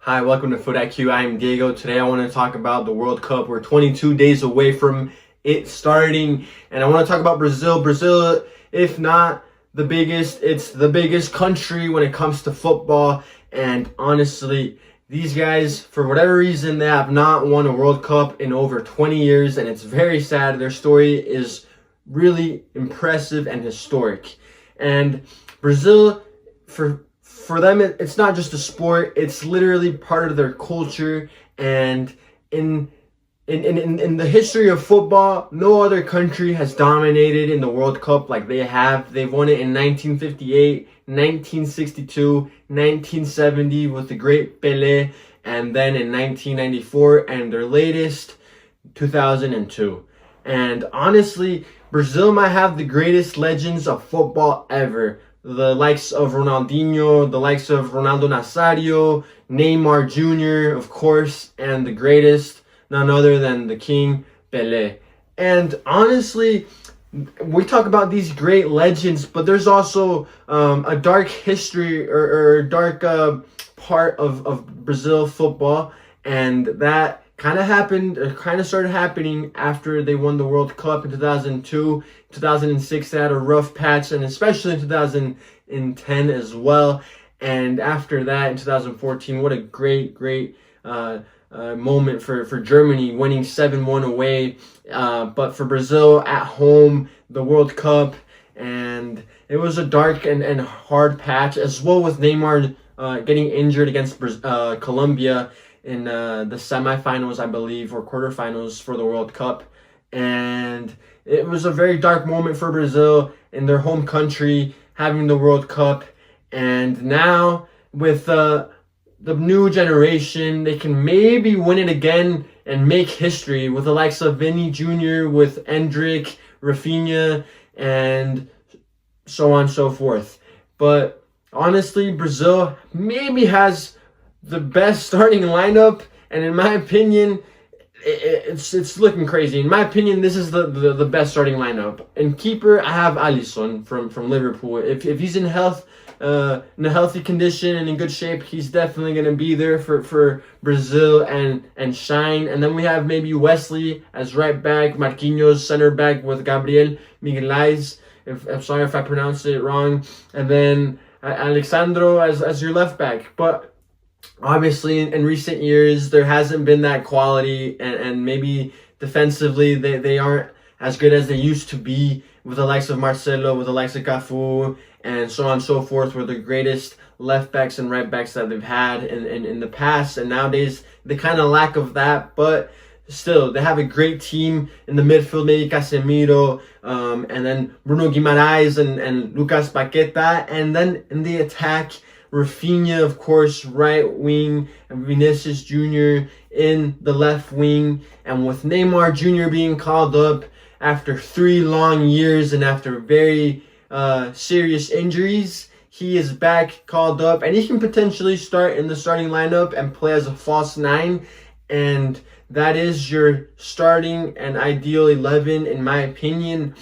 Hi, welcome to FUT-IQ. I am Diego. Today I want to talk about the World Cup. We're 22 days away from it starting, and I want to talk about Brazil. Brazil, if not the biggest, it's the biggest country when it comes to football. And honestly, these guys, for whatever reason, they have not won a World Cup in over 20 years, and it's very sad. Their story is really impressive and historic. And Brazil, for them, it's not just a sport, it's literally part of their culture. And in the history of football, no other country has dominated in the World Cup like they have. They've won it in 1958, 1962, 1970 with the great Pelé, and then in 1994, and their latest, 2002. And honestly, Brazil might have the greatest legends of football ever. The likes of Ronaldinho, the likes of Ronaldo Nazario, Neymar Jr., of course, and the greatest, none other than the King, Pelé. And honestly, we talk about these great legends, but there's also a dark history or dark part of Brazil football, and that kind of started happening after they won the World Cup in 2002. 2006, they had a rough patch, and especially in 2010 as well. And after that, in 2014, what a great moment for Germany, winning 7-1 away. But for Brazil at home, the World Cup, and it was a dark and hard patch as well, with Neymar getting injured against Colombia in the semifinals, I believe, or quarterfinals for the World Cup. And it was a very dark moment for Brazil in their home country, having the World Cup. And now with the new generation, they can maybe win it again and make history with the likes of Vini Jr., with Endrick, Rafinha, and so on and so forth. But honestly, Brazil maybe has the best starting lineup, and in my opinion, it's looking crazy. In my opinion, this is the best starting lineup. And keeper, I have Alisson from Liverpool. If he's in a healthy condition and in good shape, he's definitely going to be there for Brazil and shine. And then we have maybe Wesley as right back, Marquinhos center back with Gabriel Miguelais. I'm sorry if I pronounced it wrong. And then Alexandro as your left back. But obviously, in recent years, there hasn't been that quality, and maybe defensively, they aren't as good as they used to be, with the likes of Marcelo, with the likes of Cafu, and so on and so forth, were the greatest left backs and right backs that they've had in the past. And nowadays, they kind of lack of that, but still, they have a great team in the midfield, maybe Casemiro, and then Bruno Guimaraes and Lucas Paqueta, and then in the attack, Rafinha, of course, right wing, and Vinicius Jr. in the left wing. And with Neymar Jr. being called up after 3 long years and after very serious injuries, he is back called up, and he can potentially start in the starting lineup and play as a false 9. And that is your starting and ideal 11, in my opinion.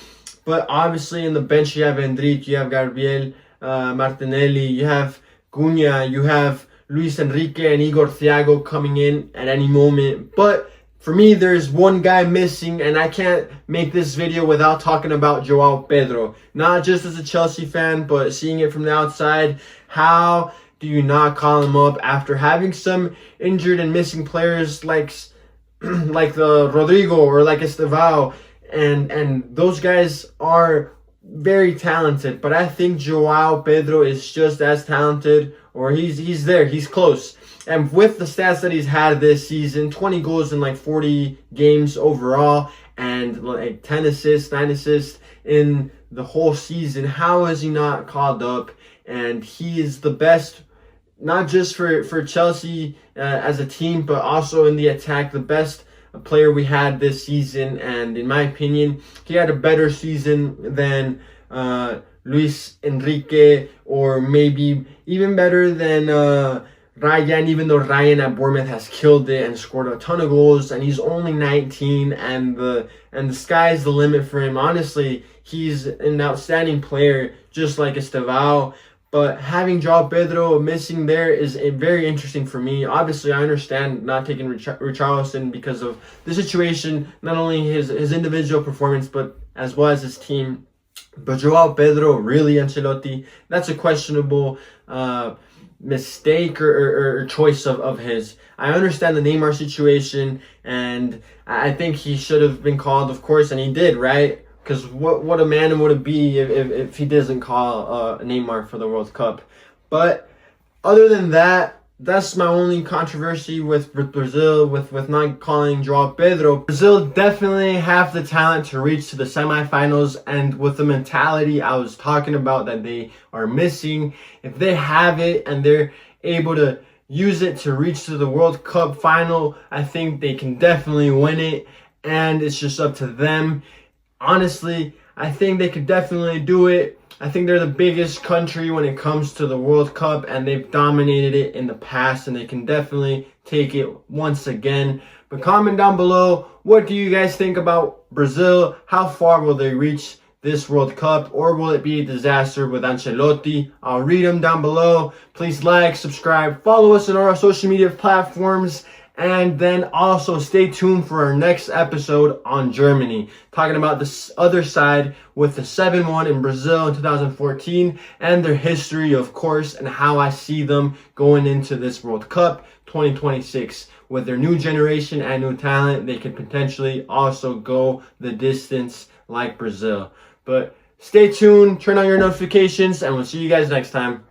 But obviously, in the bench, you have Endrick, you have Gabriel Martinelli, you have Cunha, you have Luis Enrique and Igor Thiago coming in at any moment. But for me, there's one guy missing, and I can't make this video without talking about João Pedro. Not just as a Chelsea fan, but seeing it from the outside. How do you not call him up after having some injured and missing players like the Rodrigo or like Estevao? And those guys are very talented, but I think João Pedro is just as talented, or he's there, he's close. And with the stats that he's had this season, 20 goals in like 40 games overall, and like 10 assists, 9 assists in the whole season, how is he not called up? And he is the best, not just for Chelsea as a team, but also in the attack, the best player we had this season. And in my opinion, he had a better season than Luis Enrique, or maybe even better than Ryan, even though Ryan at Bournemouth has killed it and scored a ton of goals, and he's only 19, and the sky's the limit for him. Honestly, he's an outstanding player, just like Estevao. But having João Pedro missing there is very interesting for me. Obviously, I understand not taking Richarlison because of the situation, not only his individual performance, but as well as his team. But João Pedro, really, Ancelotti, that's a questionable mistake or choice of his. I understand the Neymar situation, and I think he should have been called, of course, and he did, right? Because what a man would it be if he doesn't call Neymar for the World Cup. But other than that, that's my only controversy with Brazil, with not calling João Pedro. Brazil definitely have the talent to reach to the semifinals, and with the mentality I was talking about that they are missing, if they have it and they're able to use it to reach to the World Cup final, I think they can definitely win it, and it's just up to them. Honestly, I think they could definitely do it. I think they're the biggest country when it comes to the World Cup, and they've dominated it in the past, and they can definitely take it once again. But comment down below, what do you guys think about Brazil? How far will they reach this World Cup, or will it be a disaster with Ancelotti? I'll read them down below. Please like, subscribe, follow us on our social media platforms. And then also stay tuned for our next episode on Germany, talking about the other side with the 7-1 in Brazil in 2014 and their history, of course, and how I see them going into this World Cup 2026. With their new generation and new talent, they could potentially also go the distance like Brazil. But stay tuned, turn on your notifications, and we'll see you guys next time.